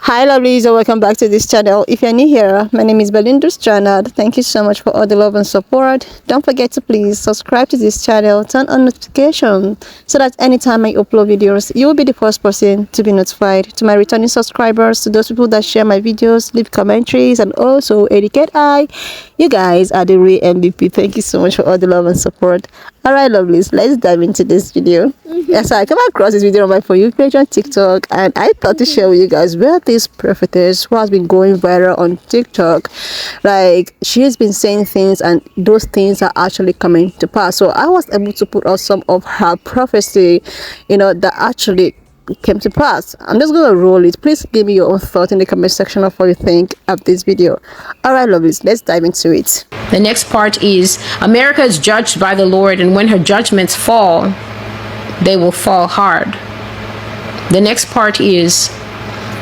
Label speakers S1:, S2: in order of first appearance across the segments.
S1: Hi lovelies, and welcome back to this channel. If you're new here, my name is Belinda Strand. Thank you so much for all the love and support. Don't forget to please subscribe to this channel, turn on notification so that anytime I upload videos, you will be the first person to be notified. To my returning subscribers, to those people that share my videos, leave commentaries, and also educate you guys are the real MVP. Thank you so much for all the love and support. Alright lovelies, let's dive into this video. Yes, I came across this video on my For You page on TikTok, and I thought to share with you guys where this prophetess who has been going viral on TikTok, like she has been saying things and those things are actually coming to pass. So I was able to put out some of her prophecy, that actually came to pass. I'm just gonna roll it. Please give me your own thought in the comment section of what you think of this video. Alright lovelies, let's dive into it.
S2: The next part is America is judged by the Lord, and when her judgments fall, they will fall hard. The next part is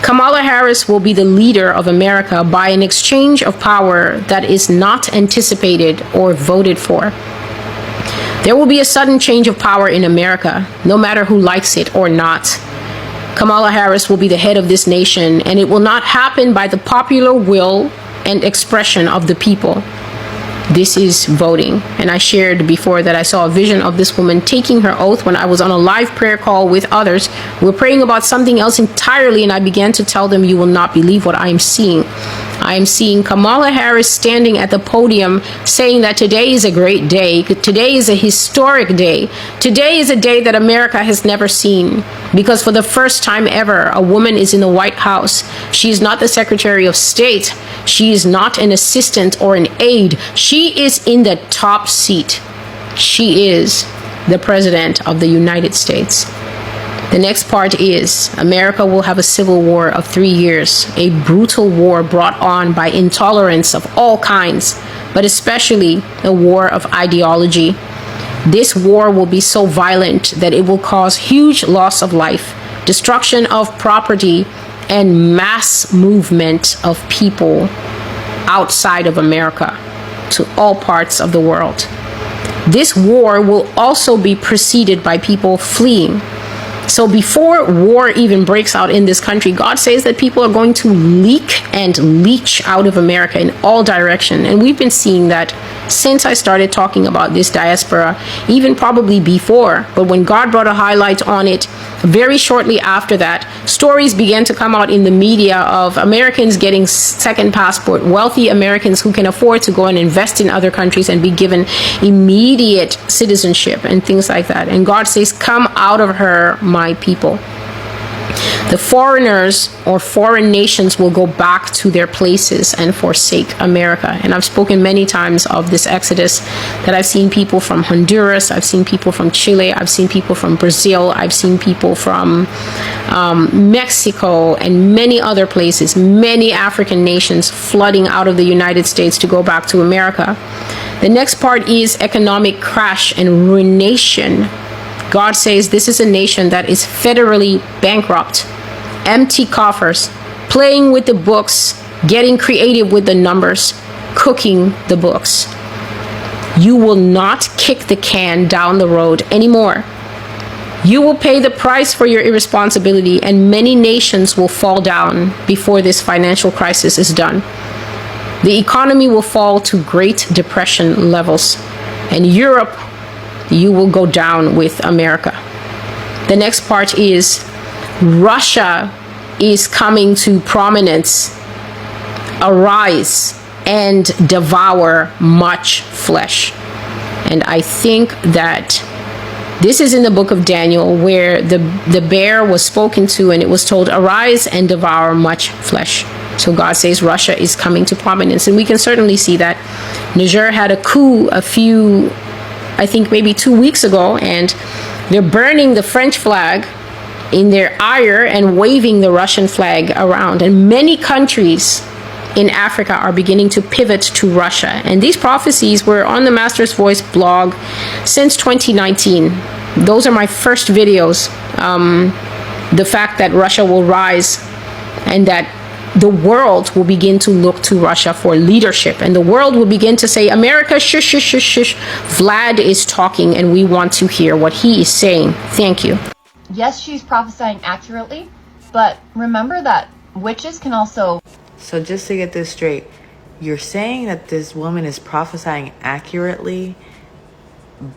S2: Kamala Harris will be the leader of America by an exchange of power that is not anticipated or voted for. There will be a sudden change of power in America, no matter who likes it or not. Kamala Harris will be the head of this nation, and it will not happen by the popular will and expression of the people. This is voting. And I shared before that I saw a vision of this woman taking her oath when I was on a live prayer call with others. We're praying about something else entirely, and I began to tell them, you will not believe what I am seeing. I am seeing Kamala Harris standing at the podium saying that today is a great day. Today is a historic day. Today is a day that America has never seen, because for the first time ever, a woman is in the White House. She is not the Secretary of State. She is not an assistant or an aide. She is in the top seat. She is the President of the United States. The next part is America will have a civil war of 3 years, a brutal war brought on by intolerance of all kinds, but especially a war of ideology. This war will be so violent that it will cause huge loss of life, destruction of property, and mass movement of people outside of America to all parts of the world. This war will also be preceded by people fleeing. So before war even breaks out in this country, God says that people are going to leak and leach out of America in all directions. And we've been seeing that since I started talking about this diaspora, even probably before. But when God brought a highlight on it, very shortly after that, stories began to come out in the media of Americans getting second passport, wealthy Americans who can afford to go and invest in other countries and be given immediate citizenship and things like that. And God says, come out of her, my people. The foreigners or foreign nations will go back to their places and forsake America. And I've spoken many times of this exodus, that I've seen people from Honduras, I've seen people from Chile, I've seen people from Brazil, I've seen people from Mexico and many other places, many African nations flooding out of the United States to go back to America. The next part is economic crash and ruination. God says this is a nation that is federally bankrupt, empty coffers, playing with the books, getting creative with the numbers, cooking the books. You will not kick the can down the road anymore. You will pay the price for your irresponsibility, and many nations will fall down before this financial crisis is done. The economy will fall to Great Depression levels, and Europe, you will go down with America. The next part is Russia is coming to prominence. Arise and devour much flesh. And I think that this is in the book of Daniel, where the bear was spoken to and it was told, arise and devour much flesh. So God says Russia is coming to prominence, and we can certainly see that. Niger had a coup I think maybe 2 weeks ago, and they're burning the French flag in their ire and waving the Russian flag around. And many countries in Africa are beginning to pivot to Russia. And these prophecies were on the Master's Voice blog since 2019. Those are my first videos. The fact that Russia will rise and that the world will begin to look to Russia for leadership, and the world will begin to say, America, shush, shush, shush, shush. Vlad is talking and we want to hear what he is saying. Thank you.
S3: Yes, she's prophesying accurately, but remember that Witches can also...
S4: So just to get this straight, you're saying that this woman is prophesying accurately,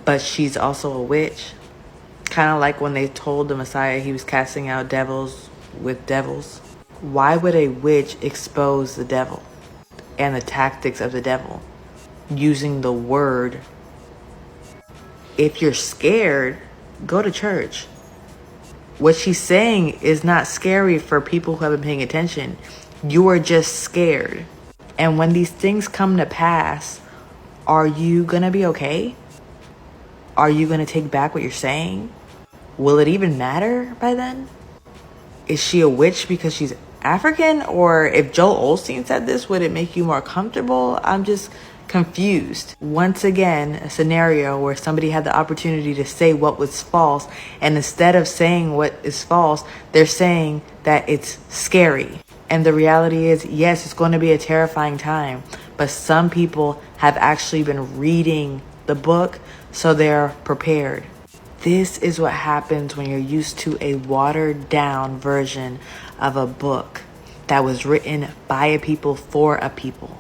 S4: but she's also a witch? Kind of like when they told the Messiah he was casting out devils with devils. Why would a witch expose the devil and the tactics of the devil using the word? If you're scared, go to church. What she's saying is not scary for people who haven't been paying attention. You are just scared. And when these things come to pass, are you going to be okay? Are you going to take back what you're saying? Will it even matter by then? Is she a witch because she's African? Or if Joel Osteen said this, would it make you more comfortable? I'm just confused. Once again, a scenario where somebody had the opportunity to say what was false, and instead of saying what is false, they're saying that it's scary. And the reality is, yes, it's going to be a terrifying time, but some people have actually been reading the book, so they're prepared. This is what happens when you're used to a watered down version of a book that was written by a people for a people.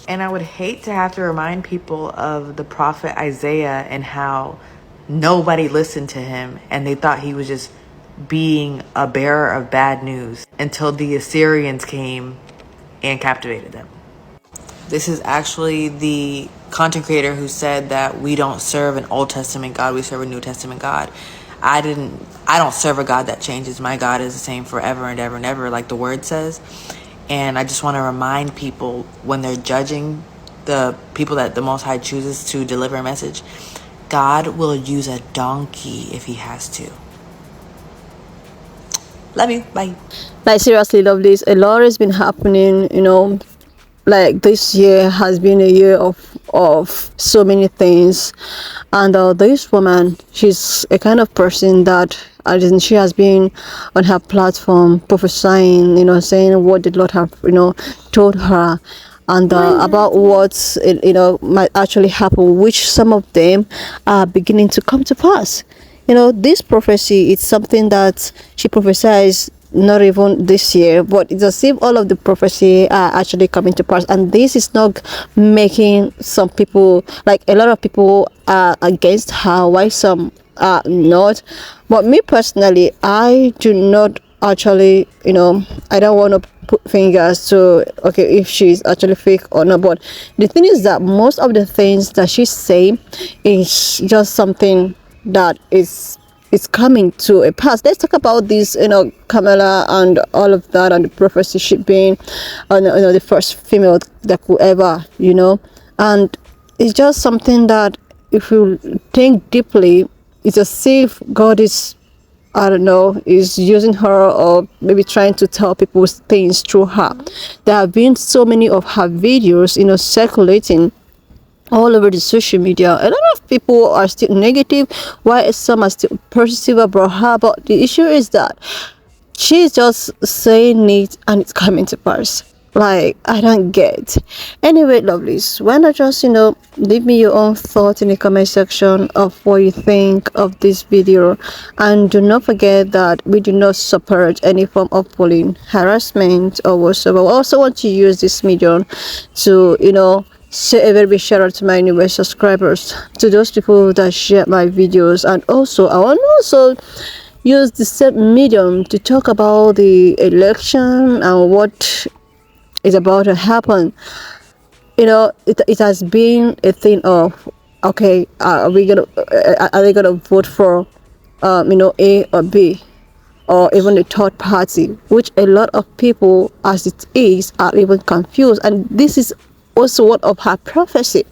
S4: And I would hate to have to remind people of the prophet Isaiah and how nobody listened to him and they thought he was just being a bearer of bad news until the Assyrians came and captivated them. This is actually the content creator who said that we don't serve an Old Testament God, we serve a New Testament God. I don't serve a God that changes. My God is the same forever and ever and ever, like the word says. And I just want to remind people when they're judging the people that the Most High chooses to deliver a message, God will use a donkey if he has to. Love you. Bye.
S1: Like, seriously, love this. A lot has been happening, like this year has been a year of so many things. And this woman, she's a kind of person that she has been on her platform prophesying, saying what the Lord have, told her, and about what might actually happen, which some of them are beginning to come to pass. This prophecy, it's something that she prophesies not even this year, but it's as if all of the prophecy are actually coming to pass. And this is not making some people, like a lot of people are against her, why some are not. But me personally, I do not actually, I don't want to put fingers to, okay, if she's actually fake or not. But the thing is that most of the things that she's saying is just something that is coming to a pass. Let's talk about this, Kamala and all of that, and the prophecy she being, the first female that could ever, and it's just something that if you think deeply, it's as if God is, I don't know, is using her or maybe trying to tell people things through her. There have been so many of her videos, circulating all over the social media. A lot of people are still negative, while some are still positive about her. But the issue is that she's just saying it and it's coming to pass. Like, I don't get. Anyway, lovelies, why not just leave me your own thoughts in the comment section of what you think of this video, and do not forget that we do not support any form of bullying, harassment, or whatsoever. I also want to use this medium to say a very big shout out to my newest subscribers, to those people that share my videos. And also I want to also use the same medium to talk about the election and what is about to happen. It has been a thing of, okay, are they gonna vote for A or B, or even the third party, which a lot of people as it is are even confused. And this is also one of her prophecy.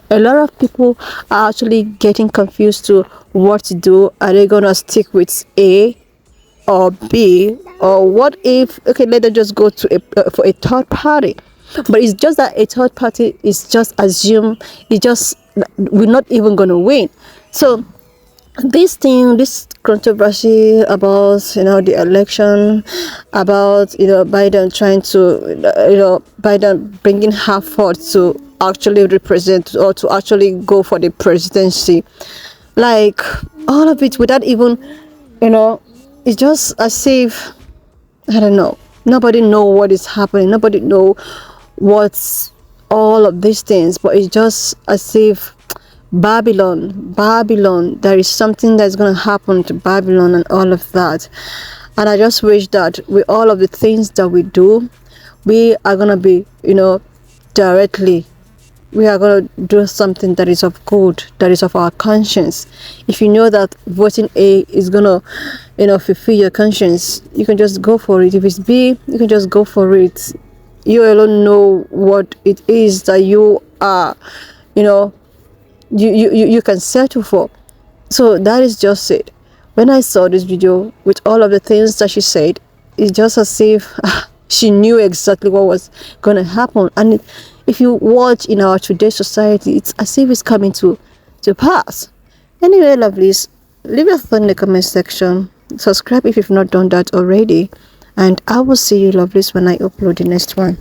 S1: A lot of people are actually getting confused to what to do. Are they gonna stick with A or B, or what if, okay, let them just go to for a third party? But it's just that a third party is just assumed, we're not even gonna win. So this controversy about the election, about Biden trying to Biden bringing her forth to actually represent or to actually go for the presidency, like all of it without even it's just as if, I don't know, Nobody know what is happening. Nobody know what's all of these things, but it's just as if Babylon, there is something that's going to happen to Babylon and all of that. And I just wish that with all of the things that we do, we are going to be, directly, we are going to do something that is of good, that is of our conscience. If you know that voting A is going to, fulfill your conscience, you can just go for it. If it's B, you can just go for it. You alone know what it is that you are, you can settle for. So that is just it. When I saw this video with all of the things that she said, it's just as if she knew exactly what was going to happen. And if you watch in our today's society, it's as if it's coming to pass. Anyway, lovelies, leave your thought in the comment section. Subscribe if you've not done that already, and I will see you, lovelies, when I upload the next one.